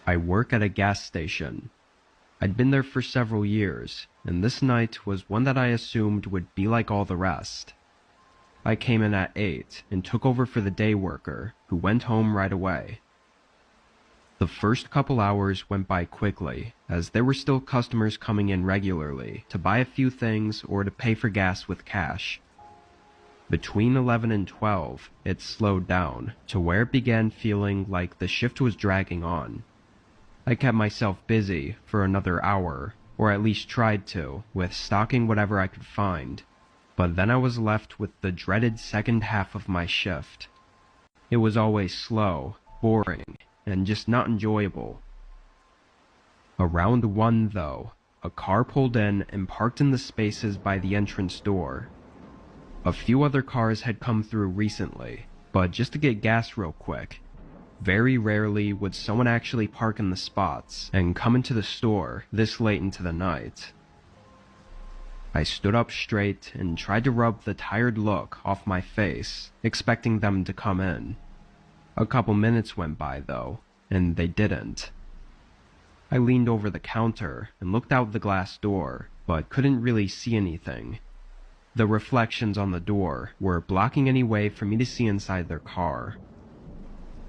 I work at a gas station. I'd been there for several years, and this night was one that I assumed would be like all the rest. I came in at 8 and took over for the day worker, who went home right away. The first couple hours went by quickly, as there were still customers coming in regularly to buy a few things or to pay for gas with cash. Between 11 and 12, it slowed down, to where it began feeling like the shift was dragging on. I kept myself busy for another hour, or at least tried to, with stocking whatever I could find, but then I was left with the dreaded second half of my shift. It was always slow, boring, and just not enjoyable. Around 1, though, a car pulled in and parked in the spaces by the entrance door. A few other cars had come through recently, but just to get gas real quick. Very rarely would someone actually park in the spots and come into the store this late into the night. I stood up straight and tried to rub the tired look off my face, expecting them to come in. A couple minutes went by though, and they didn't. I leaned over the counter and looked out the glass door, but couldn't really see anything. The reflections on the door were blocking any way for me to see inside their car.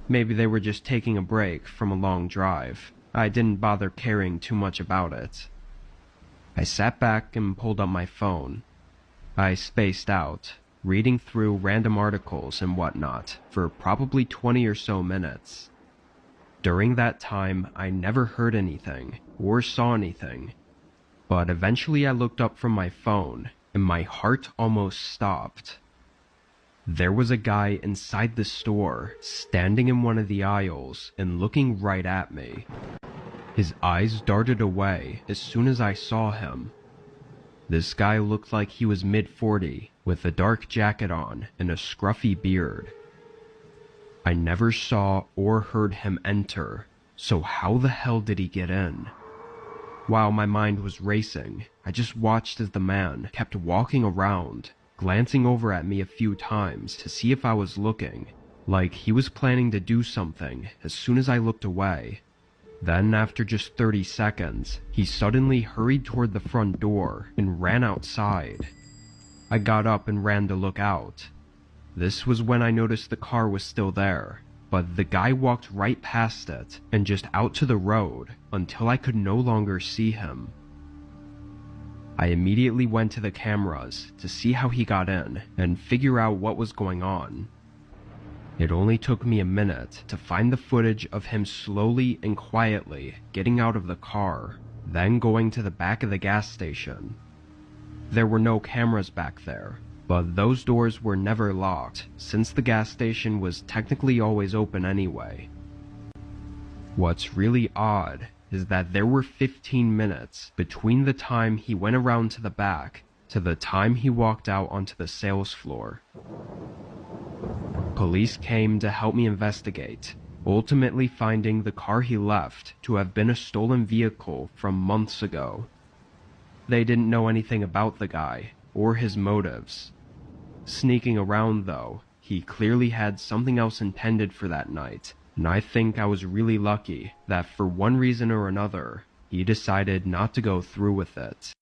Maybe they were just taking a break from a long drive. I didn't bother caring too much about it. I sat back and pulled up my phone. I spaced out, reading through random articles and whatnot for probably 20 or so minutes. During that time, I never heard anything or saw anything, but eventually I looked up from my phone and my heart almost stopped. There was a guy inside the store, standing in one of the aisles and looking right at me. His eyes darted away as soon as I saw him. This guy looked like he was mid-40, with a dark jacket on and a scruffy beard. I never saw or heard him enter, so how the hell did he get in? While my mind was racing, I just watched as the man kept walking around, glancing over at me a few times to see if I was looking, like he was planning to do something as soon as I looked away. Then, after just 30 seconds, he suddenly hurried toward the front door and ran outside. I got up and ran to look out. This was when I noticed the car was still there, but the guy walked right past it and just out to the road until I could no longer see him. I immediately went to the cameras to see how he got in and figure out what was going on. It only took me a minute to find the footage of him slowly and quietly getting out of the car, then going to the back of the gas station. There were no cameras back there, but those doors were never locked since the gas station was technically always open anyway. What's really odd is that there were 15 minutes between the time he went around to the back to the time he walked out onto the sales floor. Police came to help me investigate, ultimately finding the car he left to have been a stolen vehicle from months ago. They didn't know anything about the guy or his motives. Sneaking around though, he clearly had something else intended for that night, and I think I was really lucky that for one reason or another, he decided not to go through with it.